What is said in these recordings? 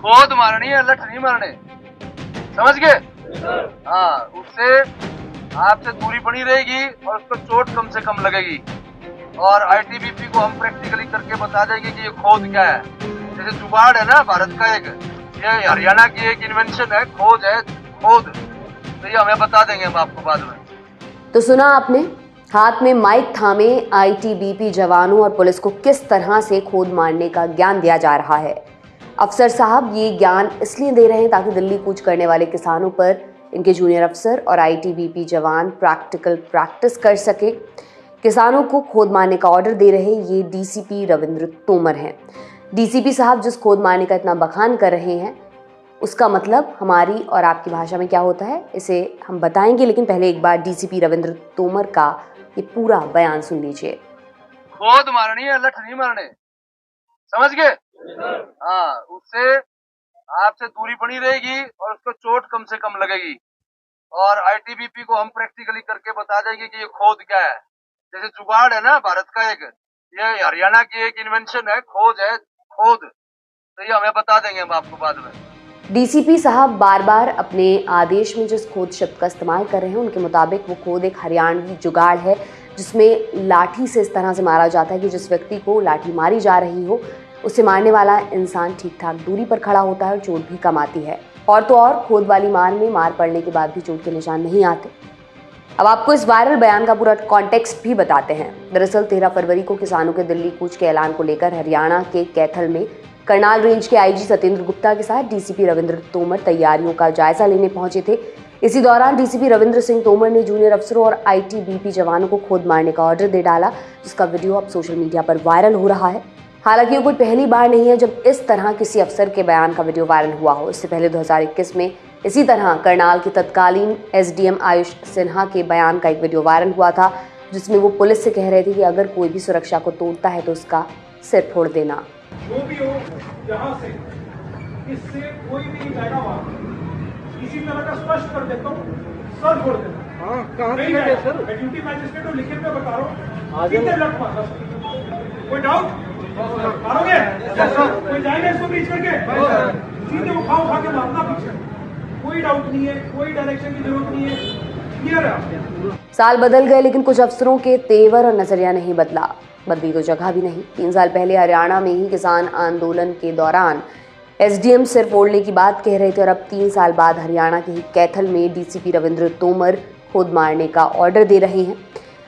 खोद मारनी है, लठ नहीं मारने, समझ गए? हाँ, उससे आपसे दूरी बनी रहेगी और उसको चोट कम से कम लगेगी। और आईटीबीपी को हम प्रैक्टिकली करके बता देंगे कि ये खोद क्या है। जैसे जुगाड़ है ना भारत का एक, ये हरियाणा की एक इन्वेंशन है, खोज है, खोद। तो ये हमें बता देंगे हम आपको बाद में। तो सुना आपने, हाथ में माइक थामे आईटीबीपी जवानों और पुलिस को किस तरह से खोद मारने का ज्ञान दिया जा रहा है। अफसर साहब ये ज्ञान इसलिए दे रहे हैं ताकि दिल्ली कूच करने वाले किसानों पर इनके जूनियर अफसर और आईटीबीपी जवान प्रैक्टिकल प्रैक्टिस कर सके। किसानों को खोद मारने का ऑर्डर दे रहे ये डीसीपी रविंद्र तोमर हैं। डीसीपी साहब जिस खोद मारने का इतना बखान कर रहे हैं उसका मतलब हमारी और आपकी भाषा में क्या होता है, इसे हम बताएंगे, लेकिन पहले एक बार डीसीपी रविंद्र तोमर का ये पूरा बयान सुन लीजिए। खोद मारनी है, लठ नहीं मारने, समझ गए? हाँ, उससे आपसे दूरी बनी रहेगी और उसको चोट कम से कम लगेगी। और आईटीबीपी को हम प्रैक्टिकली करके बता देंगे कि ये खोद क्या है। जैसे जुगाड़ है ना भारत का एक, ये हरियाणा की एक इन्वेंशन है, खोज है, खोद। तो ये हमें बता देंगे हम आपको बाद में। डीसीपी साहब बार बार अपने आदेश में जिस खोद शब्द का इस्तेमाल कर रहे हैं उनके मुताबिक वो खोद एक हरियाणवी जुगाड़ है जिसमें लाठी से इस तरह से मारा जाता है कि जिस व्यक्ति को लाठी मारी जा रही हो उसे मारने वाला इंसान ठीक ठाक दूरी पर खड़ा होता है और चोट भी कम आती है। और तो और खोद वाली मार में मार पड़ने के बाद भी चोट के निशान नहीं आते। अब आपको इस वायरल बयान का पूरा कॉन्टेक्स्ट भी बताते हैं। दरअसल 13 फरवरी को किसानों के दिल्ली कूच के ऐलान को लेकर हरियाणा के कैथल में करनाल रेंज के आईजी सत्येंद्र गुप्ता के साथ डीसीपी रविंद्र तोमर तैयारियों का जायजा लेने पहुंचे थे। इसी दौरान डीसीपी रविंद्र सिंह तोमर ने जूनियर अफसरों और आईटीबीपी जवानों को खोद मारने का ऑर्डर दे डाला, जिसका वीडियो अब सोशल मीडिया पर वायरल हो रहा है। हालांकि ये कोई पहली बार नहीं है जब इस तरह किसी अफसर के बयान का वीडियो वायरल हुआ हो। इससे पहले 2021 में इसी तरह करनाल के तत्कालीन एसडीएम आयुष सिन्हा के बयान का एक वीडियो वायरल हुआ था, जिसमें वो पुलिस से कह रहे थे कि अगर कोई भी सुरक्षा को तोड़ता है तो उसका सिर फोड़ देना। जो भी हो, जहां से इससे कोई भी पैदावार इसी तरह का स्पष्ट कर देता हूँ, सर छोड़ देना। हाँ, कहाँ नहीं है सर? मैं ड्यूटी मैजिस्ट्रेट को लिखित में बता रहा हूँ, सीधे लट मारना। कोई डाउट? मारोगे? कोई जाएगा इसको ब्रीच करके? सीधे उठा के मारना पीछे। कोई डाउट नहीं है, कोई डायरेक्शन की जरूरत नहीं है, क्लियर है। साल बदल गए लेकिन कुछ अफसरों के तेवर और नजरिया नहीं बदला, बदली तो जगह भी नहीं। 3 साल पहले हरियाणा में ही किसान आंदोलन के दौरान एसडीएम सिर फोड़ने की बात कह रहे थे और अब 3 साल बाद हरियाणा के ही कैथल में डीसीपी रविंद्र तोमर खोद मारने का ऑर्डर दे रहे हैं।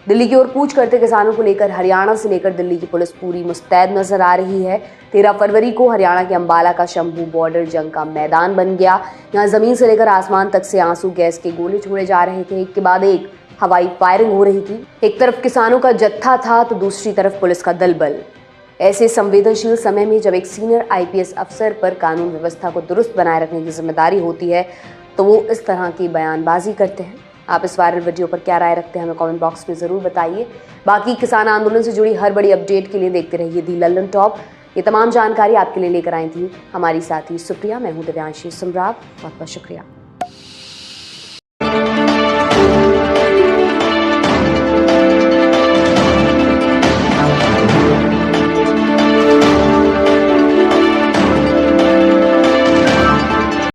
दिल्ली की ओर कूच करते किसानों को लेकर हरियाणा से लेकर दिल्ली की पुलिस पूरी मुस्तैद नजर आ रही है। 13 फरवरी को हरियाणा के अंबाला का शंभू बॉर्डर जंग का मैदान बन गया। यहाँ जमीन से लेकर आसमान तक से आंसू गैस के गोले छोड़े जा रहे थे, एक के बाद एक हवाई फायरिंग हो रही थी। एक तरफ किसानों का जत्था था तो दूसरी तरफ पुलिस का दल बल। ऐसे संवेदनशील समय में जब एक सीनियर आईपीएस अफसर पर कानून व्यवस्था को दुरुस्त बनाए रखने की जिम्मेदारी होती है तो वो इस तरह की बयानबाजी करते हैं। आप इस वायरल वीडियो पर क्या राय रखते हैं हमें कमेंट बॉक्स में ज़रूर बताइए। बाकी किसान आंदोलन से जुड़ी हर बड़ी अपडेट के लिए देखते रहिए दी लल्लन टॉप। ये तमाम जानकारी आपके लिए लेकर आई थी हमारी साथी सुप्रिया। मैं हूँ दिव्यांशी सुमराव, बहुत बहुत शुक्रिया।